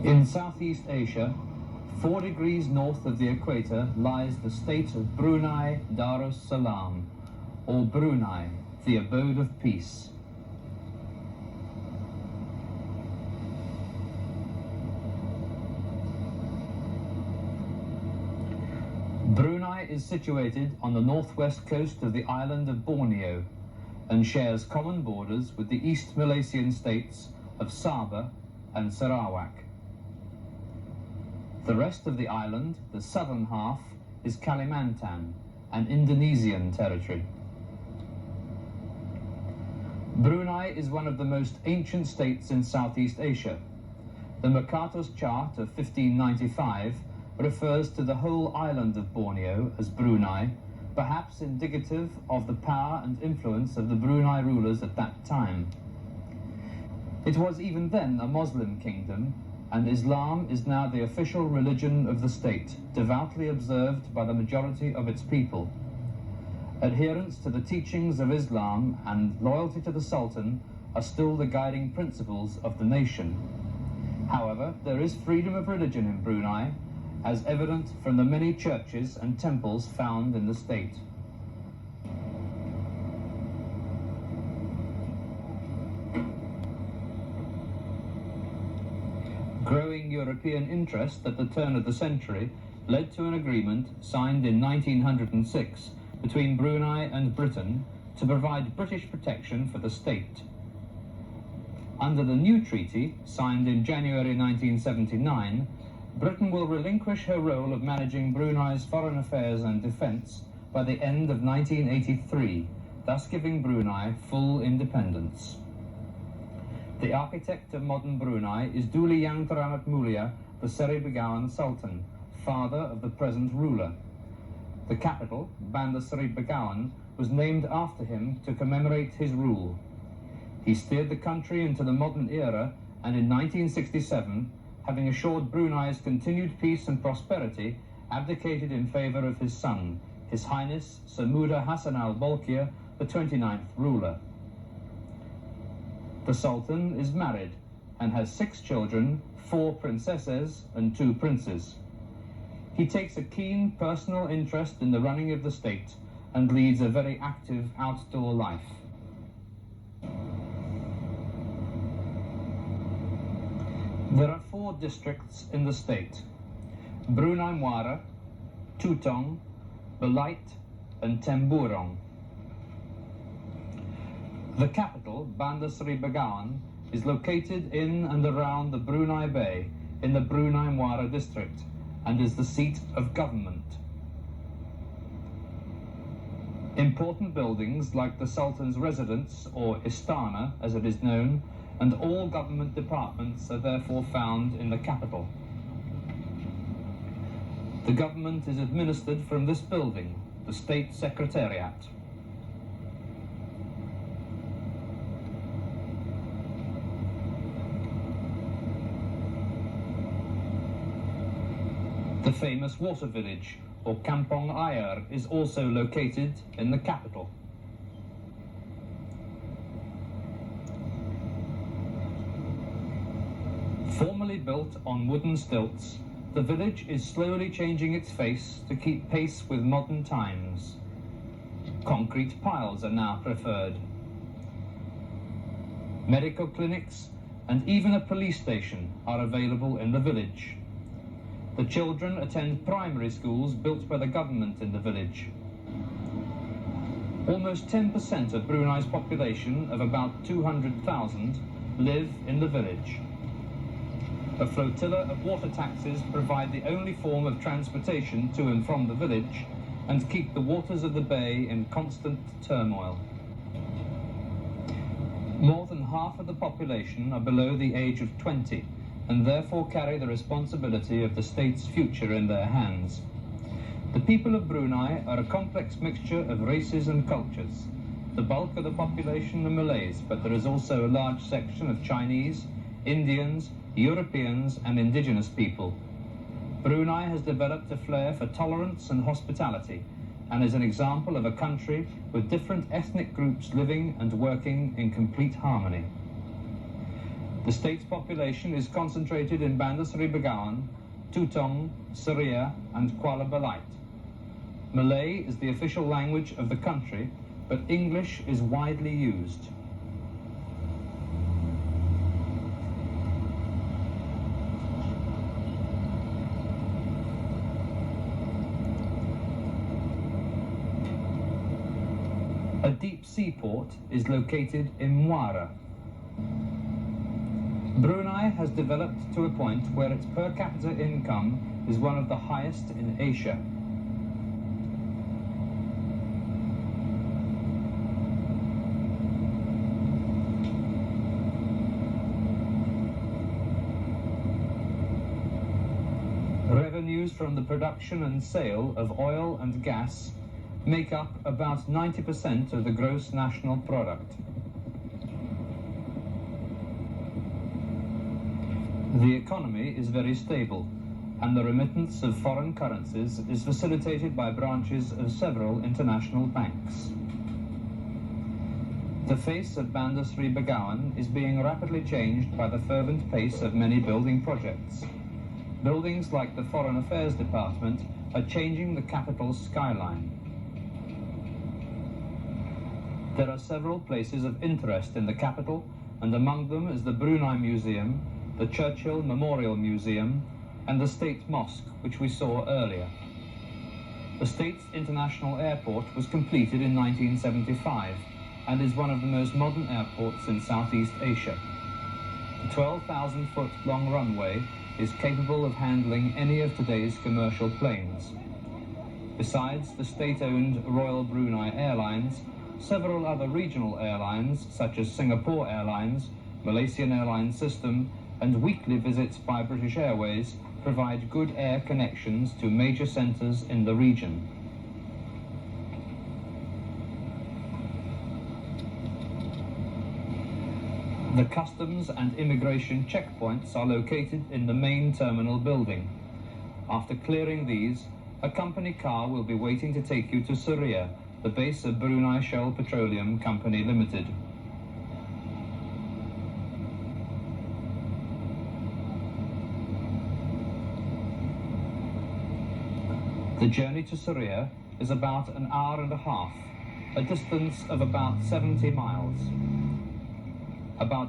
In Southeast Asia, 4 degrees north of the equator, lies the state of Brunei Darussalam, or Brunei, the abode of peace. Brunei is situated on the northwest coast of the island of Borneo and shares common borders with the East Malaysian states of Sabah and Sarawak. The rest of the island, the southern half, is Kalimantan, an Indonesian territory. Brunei is one of the most ancient states in Southeast Asia. The Mercator's chart of 1595 refers to the whole island of Borneo as Brunei, perhaps indicative of the power and influence of the Brunei rulers at that time. It was even then a Muslim kingdom, and Islam is now the official religion of the state, devoutly observed by the majority of its people. Adherence to the teachings of Islam and loyalty to the Sultan are still the guiding principles of the nation. However, there is freedom of religion in Brunei, as evident from the many churches and temples found in the state. Growing European interest at the turn of the century led to an agreement signed in 1906 between Brunei and Britain to provide British protection for the state. Under the new treaty, signed in January 1979, Britain will relinquish her role of managing Brunei's foreign affairs and defence by the end of 1983, thus giving Brunei full independence. The architect of modern Brunei is Duli Yang Teramat Mulia, the Seri Begawan Sultan, father of the present ruler. The capital, Bandar Seri Begawan, was named after him to commemorate his rule. He steered the country into the modern era, and in 1967, having assured Brunei's continued peace and prosperity, abdicated in favour of his son, His Highness Sir Muda Hassan al-Bolkiah, the 29th ruler. The Sultan is married and has 6 children, 4 princesses and 2 princes. He takes a keen personal interest in the running of the state and leads a very active outdoor life. There are 4 districts in the state: Brunei Muara, Tutong, Belait and Temburong. The capital, Bandar Seri Begawan, is located in and around the Brunei Bay in the Brunei Muara district and is the seat of government. Important buildings like the Sultan's residence, or Istana as it is known, and all government departments are therefore found in the capital. The government is administered from this building, the State Secretariat. The famous water village, or Kampong Air, is also located in the capital. Formerly built on wooden stilts, the village is slowly changing its face to keep pace with modern times. Concrete piles are now preferred. Medical clinics and even a police station are available in the village. The children attend primary schools built by the government in the village. Almost 10% of Brunei's population of about 200,000 live in the village. A flotilla of water taxis provide the only form of transportation to and from the village and keep the waters of the bay in constant turmoil. More than half of the population are below the age of 20 and therefore carry the responsibility of the state's future in their hands. The people of Brunei are a complex mixture of races and cultures. The bulk of the population are Malays, but there is also a large section of Chinese, Indians, Europeans and indigenous people. Brunei has developed a flair for tolerance and hospitality and is an example of a country with different ethnic groups living and working in complete harmony. The state's population is concentrated in Bandar Seri Begawan, Tutong, Seria, and Kuala Belait. Malay is the official language of the country, but English is widely used. A deep sea port is located in Muara. Brunei has developed to a point where its per capita income is one of the highest in Asia. Revenues from the production and sale of oil and gas make up about 90% of the gross national product. The economy is very stable, and the remittance of foreign currencies is facilitated by branches of several international banks. The face of Bandar Seri Begawan is being rapidly changed by the fervent pace of many building projects. Buildings like the Foreign Affairs Department are changing the capital's skyline. There are several places of interest in the capital, and among them is the Brunei Museum, the Churchill Memorial Museum, and the State Mosque, which we saw earlier. The state's international airport was completed in 1975 and is one of the most modern airports in Southeast Asia. The 12,000-foot long runway is capable of handling any of today's commercial planes. Besides the state-owned Royal Brunei Airlines, several other regional airlines, such as Singapore Airlines, Malaysian Airlines System, and weekly visits by British Airways, provide good air connections to major centres in the region. The customs and immigration checkpoints are located in the main terminal building. After clearing these, a company car will be waiting to take you to Seria, the base of Brunei Shell Petroleum Company Limited. The journey to Seria is about an hour and a half, a distance of about 70 miles. About